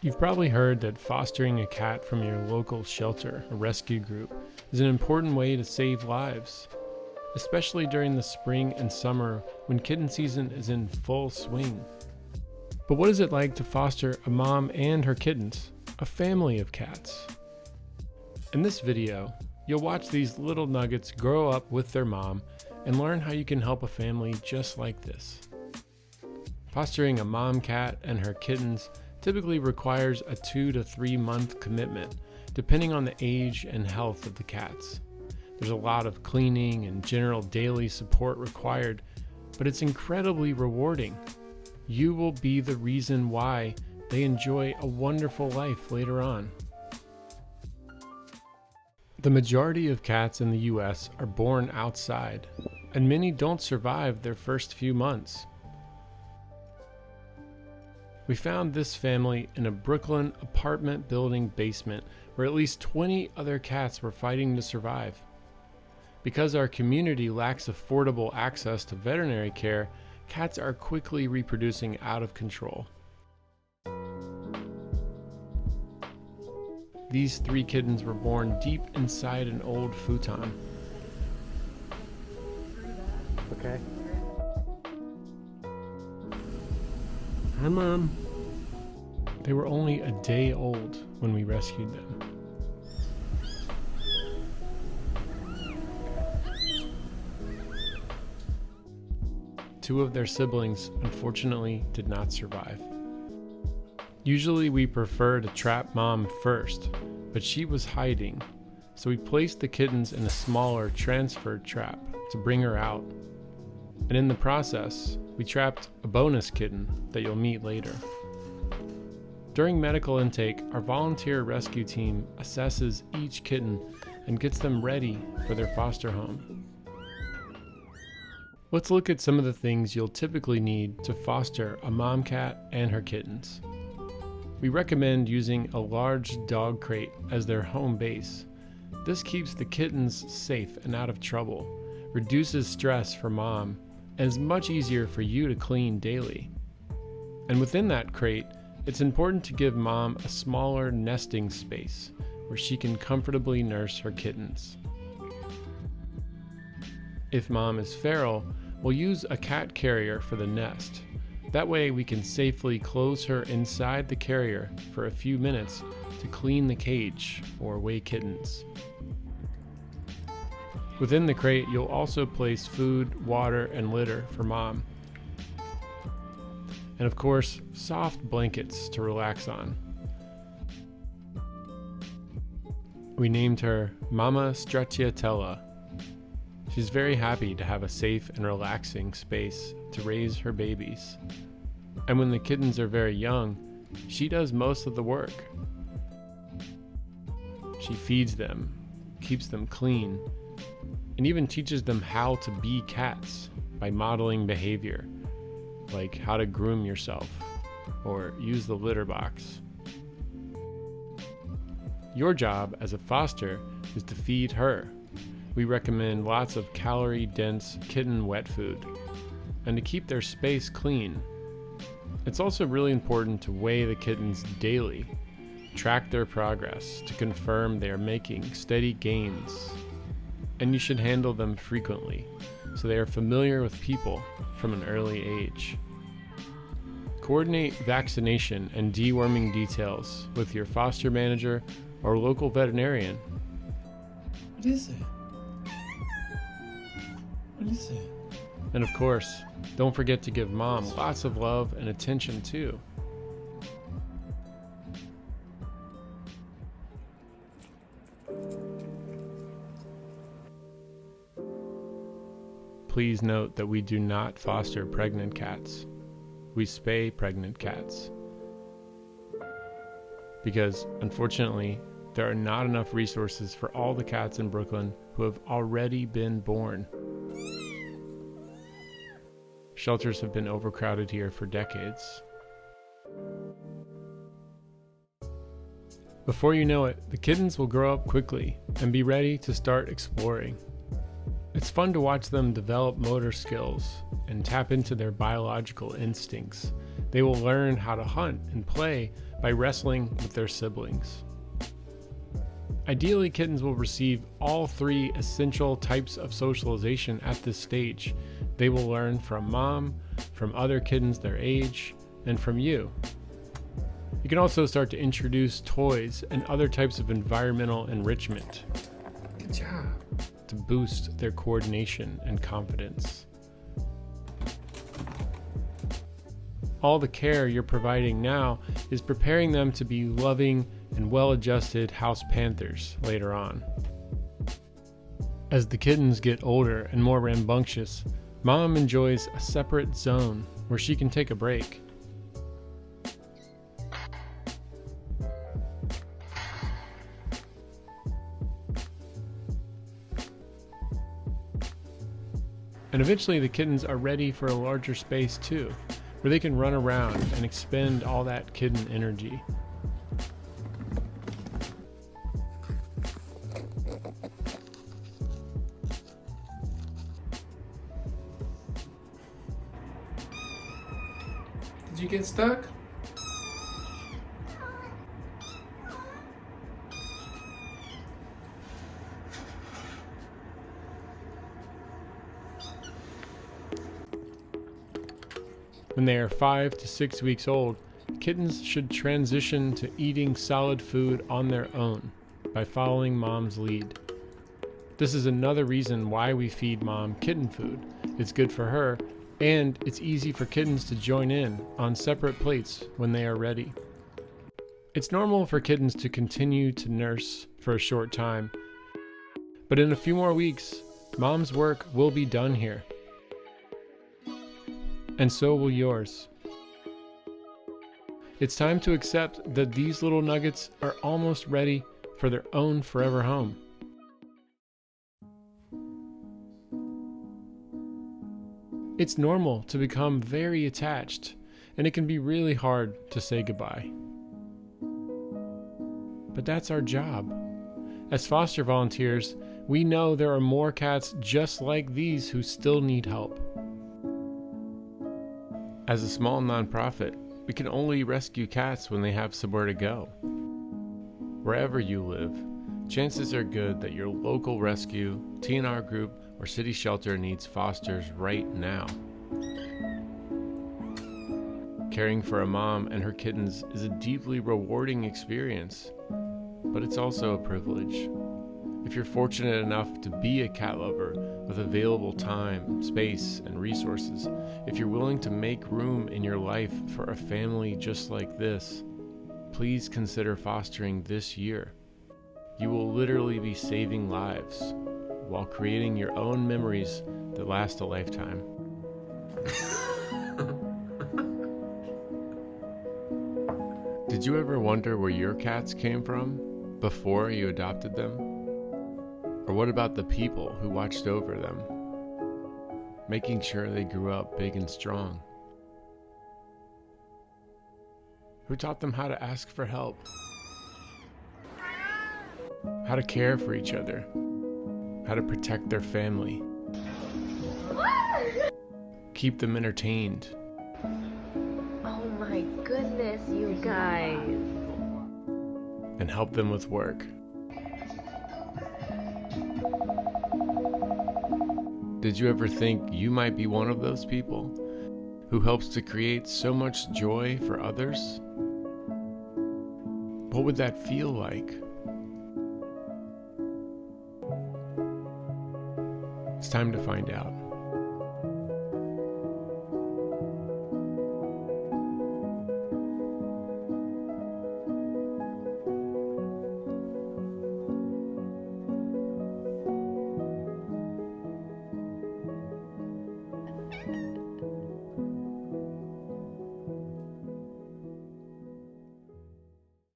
You've probably heard that fostering a cat from your local shelter or rescue group is an important way to save lives, especially during the spring and summer when kitten season is in full swing. But what is it like to foster a mom and her kittens, a family of cats? In this video, you'll watch these little nuggets grow up with their mom and learn how you can help a family just like this. Fostering a mom cat and her kittens typically requires a 2 to 3 month commitment, depending on the age and health of the cats. There's a lot of cleaning and general daily support required, but it's incredibly rewarding. You will be the reason why they enjoy a wonderful life later on. The majority of cats in the US are born outside, and many don't survive their first few months. We found this family in a Brooklyn apartment building basement where at least 20 other cats were fighting to survive. Because our community lacks affordable access to veterinary care, cats are quickly reproducing out of control. These 3 kittens were born deep inside an old futon. Okay. Hi, Mom. They were only a day old when we rescued them. Two of their siblings unfortunately did not survive. Usually we prefer to trap Mom first, but she was hiding, so we placed the kittens in a smaller transfer trap to bring her out. And in the process, we trapped a bonus kitten that you'll meet later. During medical intake, our volunteer rescue team assesses each kitten and gets them ready for their foster home. Let's look at some of the things you'll typically need to foster a mom cat and her kittens. We recommend using a large dog crate as their home base. This keeps the kittens safe and out of trouble, reduces stress for Mom, and is much easier for you to clean daily. And within that crate, it's important to give Mom a smaller nesting space where she can comfortably nurse her kittens. If Mom is feral, we'll use a cat carrier for the nest. That way we can safely close her inside the carrier for a few minutes to clean the cage or weigh kittens. Within the crate, you'll also place food, water, and litter for Mom. And of course, soft blankets to relax on. We named her Mama Stracciatella. She's very happy to have a safe and relaxing space to raise her babies. And when the kittens are very young, she does most of the work. She feeds them, keeps them clean, and even teaches them how to be cats by modeling behavior, like how to groom yourself or use the litter box. Your job as a foster is to feed her. We recommend lots of calorie-dense kitten wet food and to keep their space clean. It's also really important to weigh the kittens daily, track their progress to confirm they are making steady gains. And you should handle them frequently, so they are familiar with people from an early age. Coordinate vaccination and deworming details with your foster manager or local veterinarian. What is it? What is it? And of course, don't forget to give Mom lots of love and attention too. Please note that we do not foster pregnant cats. We spay pregnant cats. Because, unfortunately, there are not enough resources for all the cats in Brooklyn who have already been born. Shelters have been overcrowded here for decades. Before you know it, the kittens will grow up quickly and be ready to start exploring. It's fun to watch them develop motor skills and tap into their biological instincts. They will learn how to hunt and play by wrestling with their siblings. Ideally, kittens will receive all three essential types of socialization at this stage. They will learn from mom, from other kittens their age, and from you. You can also start to introduce toys and other types of environmental enrichment Good job. to boost their coordination and confidence. All the care you're providing now is preparing them to be loving and well-adjusted house panthers later on. As the kittens get older and more rambunctious, mom enjoys a separate zone where she can take a break. And eventually the kittens are ready for a larger space too, where they can run around and expend all that kitten energy. Did you get stuck? When they are 5 to 6 weeks old, kittens should transition to eating solid food on their own by following mom's lead. This is another reason why we feed mom kitten food. It's good for her, and it's easy for kittens to join in on separate plates when they are ready. It's normal for kittens to continue to nurse for a short time, but in a few more weeks, mom's work will be done here. And so will yours. It's time to accept that these little nuggets are almost ready for their own forever home. It's normal to become very attached, and it can be really hard to say goodbye. But that's our job. As foster volunteers, we know there are more cats just like these who still need help. As a small nonprofit, we can only rescue cats when they have somewhere to go. Wherever you live, chances are good that your local rescue, TNR group, or city shelter needs fosters right now. Caring for a mom and her kittens is a deeply rewarding experience, but it's also a privilege. If you're fortunate enough to be a cat lover with available time, space, and resources, if you're willing to make room in your life for a family just like this, please consider fostering this year. You will literally be saving lives while creating your own memories that last a lifetime. Did you ever wonder where your cats came from before you adopted them? Or what about the people who watched over them, making sure they grew up big and strong? Who taught them how to ask for help? How to care for each other? How to protect their family? Keep them entertained? Oh my goodness, you guys. And help them with work? Did you ever think you might be one of those people who helps to create so much joy for others? What would that feel like? It's time to find out.